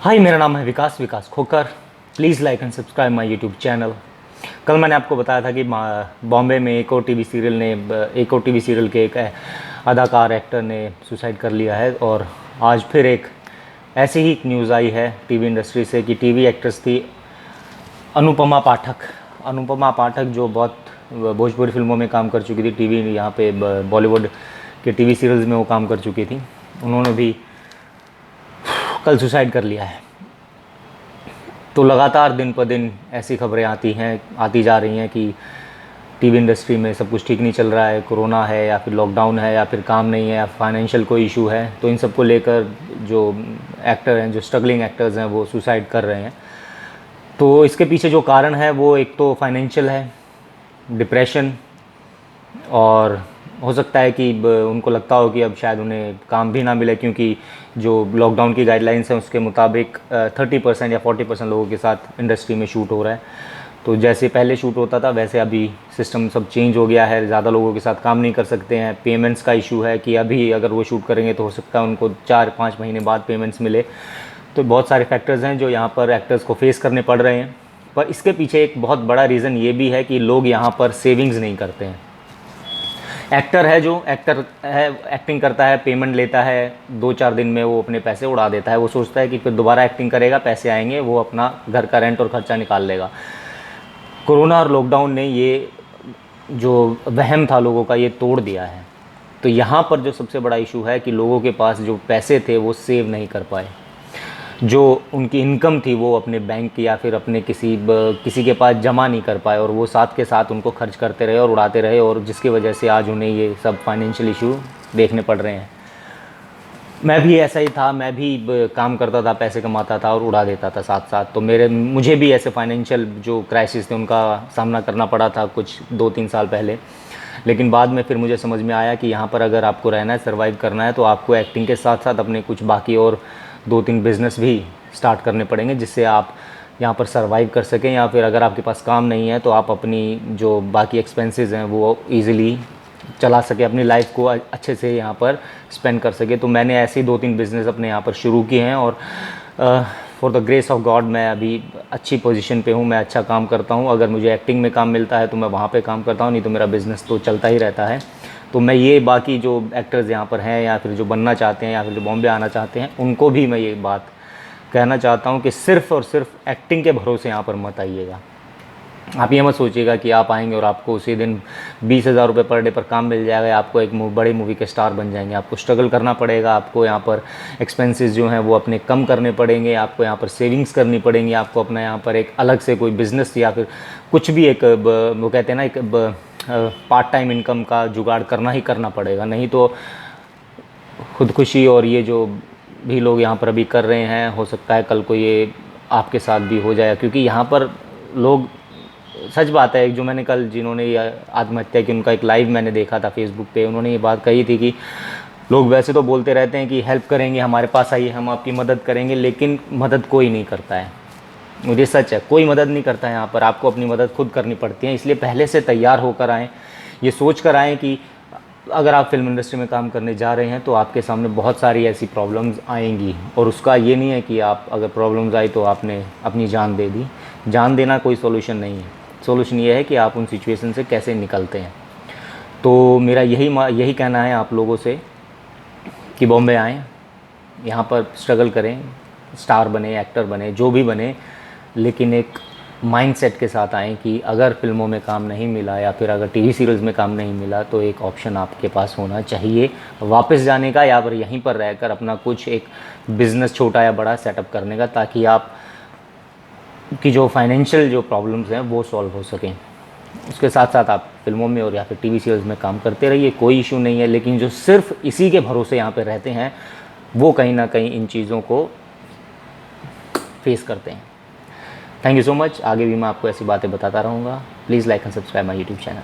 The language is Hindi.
हाय, मेरा नाम है Vikas Khokar. Please like and subscribe my YouTube channel. कल मैंने आपको बताया था कि बॉम्बे में एक और टीवी सीरियल के एक अदाकार एक्टर ने सुसाइड कर लिया है। और आज फिर एक ऐसी ही न्यूज़ आई है टीवी इंडस्ट्री से कि टीवी एक्ट्रेस थी अनुपमा पाठक जो बहुत भोजपुरी फिल्मों में काम कर चुकी थी। टीवी यहाँ पे बॉलीवुड के टीवी सीरियल्स में वो काम कर चुकी थी। उन्होंने भी कल सुसाइड कर लिया है। तो लगातार दिन पर दिन ऐसी खबरें आती जा रही हैं कि टीवी इंडस्ट्री में सब कुछ ठीक नहीं चल रहा है, कोरोना है या फिर लॉकडाउन है या फिर काम नहीं है या फाइनेंशियल कोई इशू है। तो इन सब को लेकर जो एक्टर हैं, जो स्ट्रगलिंग एक्टर्स हैं, वो सुसाइड कर रहे हैं। तो इसके पीछे जो कारण है वो एक तो फाइनेंशियल है, डिप्रेशन, और हो सकता है कि उनको लगता हो कि अब शायद उन्हें काम भी ना मिले, क्योंकि जो लॉकडाउन की गाइडलाइंस हैं उसके मुताबिक 30% या 40% लोगों के साथ इंडस्ट्री में शूट हो रहा है। तो जैसे पहले शूट होता था वैसे अभी सिस्टम सब चेंज हो गया है, ज़्यादा लोगों के साथ काम नहीं कर सकते हैं। पेमेंट्स का इशू है कि अभी अगर वो शूट करेंगे तो हो सकता है उनको 4-5 महीने बाद पेमेंट्स मिले। तो बहुत सारे फैक्टर्स हैं जो यहाँ पर एक्टर्स को फेस करने पड़ रहे हैं। पर इसके पीछे एक बहुत बड़ा रीज़न ये भी है कि लोग यहाँ पर सेविंग्स नहीं करते हैं। एक्टर है, एक्टिंग करता है, पेमेंट लेता है, 2-4 दिन में वो अपने पैसे उड़ा देता है। वो सोचता है कि फिर दोबारा एक्टिंग करेगा, पैसे आएंगे, वो अपना घर का रेंट और खर्चा निकाल लेगा। कोरोना और लॉकडाउन ने ये जो वहम था लोगों का, ये तोड़ दिया है। तो यहाँ पर जो सबसे बड़ा इशू है कि लोगों के पास जो पैसे थे वो सेव नहीं कर पाए। जो उनकी इनकम थी वो अपने बैंक या फिर अपने किसी के पास जमा नहीं कर पाए, और वो साथ के साथ उनको खर्च करते रहे और उड़ाते रहे, और जिसकी वजह से आज उन्हें ये सब फाइनेंशियल इशू देखने पड़ रहे हैं। मैं भी ऐसा ही था, मैं भी काम करता था, पैसे कमाता था और उड़ा देता था साथ साथ। तो मुझे भी ऐसे फाइनेंशियल जो क्राइसिस थे उनका सामना करना पड़ा था कुछ 2-3 साल पहले। लेकिन बाद में फिर मुझे समझ में आया कि यहाँ पर अगर आपको रहना है, सर्वाइव करना है, तो आपको एक्टिंग के साथ साथ अपने कुछ बाकी और 2-3 बिज़नेस भी स्टार्ट करने पड़ेंगे, जिससे आप यहाँ पर सर्वाइव कर सकें। या फिर अगर आपके पास काम नहीं है तो आप अपनी जो बाकी एक्सपेंसेस हैं वो ईज़िली चला सके, अपनी लाइफ को अच्छे से यहाँ पर स्पेंड कर सके। तो मैंने ऐसे ही 2-3 बिज़नेस अपने यहाँ पर शुरू किए हैं, और for the grace of God मैं अभी अच्छी पोजीशन पे हूँ, मैं अच्छा काम करता हूँ। अगर मुझे एक्टिंग में काम मिलता है तो मैं वहाँ पे काम करता हूँ, नहीं तो मेरा बिज़नेस तो चलता ही रहता है। तो मैं ये बाकी जो एक्टर्स यहाँ पर हैं या फिर जो बनना चाहते हैं या फिर जो बॉम्बे आना चाहते हैं, उनको भी मैं ये बात कहना चाहता हूँ कि सिर्फ़ और सिर्फ एक्टिंग के भरोसे यहाँ पर मत आइएगा। आप ये मत सोचिएगा कि आप आएंगे और आपको उसी दिन 20,000 रुपये पर डे पर काम मिल जाएगा, आपको एक बड़ी मूवी के स्टार बन जाएंगे। आपको स्ट्रगल करना पड़ेगा, आपको यहाँ पर एक्सपेंसेस जो हैं वो अपने कम करने पड़ेंगे, आपको यहाँ पर सेविंग्स करनी पड़ेंगी, आपको अपना यहाँ पर एक अलग से कोई बिज़नेस या फिर कुछ भी एक वो कहते हैं ना, एक पार्ट टाइम इनकम का जुगाड़ करना ही करना पड़ेगा। नहीं तो खुदकुशी और ये जो भी लोग यहाँ पर अभी कर रहे हैं, हो सकता है कल को ये आपके साथ भी हो जाए। क्योंकि यहाँ पर लोग, सच बात है, जो मैंने कल जिन्होंने आत्महत्या की उनका एक लाइव मैंने देखा था फेसबुक पे, उन्होंने ये बात कही थी कि लोग वैसे तो बोलते रहते हैं कि हेल्प करेंगे, हमारे पास आइए, हम आपकी मदद करेंगे, लेकिन मदद कोई नहीं करता है। मुझे सच है, कोई मदद नहीं करता है। यहाँ पर आपको अपनी मदद खुद करनी पड़ती है। इसलिए पहले से तैयार होकर आएँ, ये सोच कर आएँ कि अगर आप फिल्म इंडस्ट्री में काम करने जा रहे हैं तो आपके सामने बहुत सारी ऐसी प्रॉब्लम्स आएंगी, और उसका ये नहीं है कि आप अगर प्रॉब्लम्स आई तो आपने अपनी जान दे दी। जान देना कोई सोल्यूशन नहीं है। सोल्यूशन ये है कि आप उन सिचुएशन से कैसे निकलते हैं। तो मेरा यही कहना है आप लोगों से कि बॉम्बे आएँ, यहाँ पर स्ट्रगल करें, स्टार बने, एक्टर बने, जो भी बने, लेकिन एक माइंडसेट के साथ आएँ कि अगर फिल्मों में काम नहीं मिला या फिर अगर टीवी सीरियल्स में काम नहीं मिला तो एक ऑप्शन आपके पास होना चाहिए वापस जाने का, या फिर यहीं पर रहकर अपना कुछ एक बिज़नेस छोटा या बड़ा सेटअप करने का, ताकि आप की जो फाइनेंशियल जो प्रॉब्लम्स हैं वो सॉल्व हो सकें। उसके साथ साथ आप फिल्मों में और या फिर टीवी सीरियल्स में काम करते रहिए, कोई इशू नहीं है। लेकिन जो सिर्फ इसी के भरोसे यहाँ पर रहते हैं वो कहीं ना कहीं इन चीज़ों को फेस करते हैं। Thank you so much. आगे भी मैं आपको ऐसी बातें बताता रहूँगा। Please like and subscribe my YouTube channel.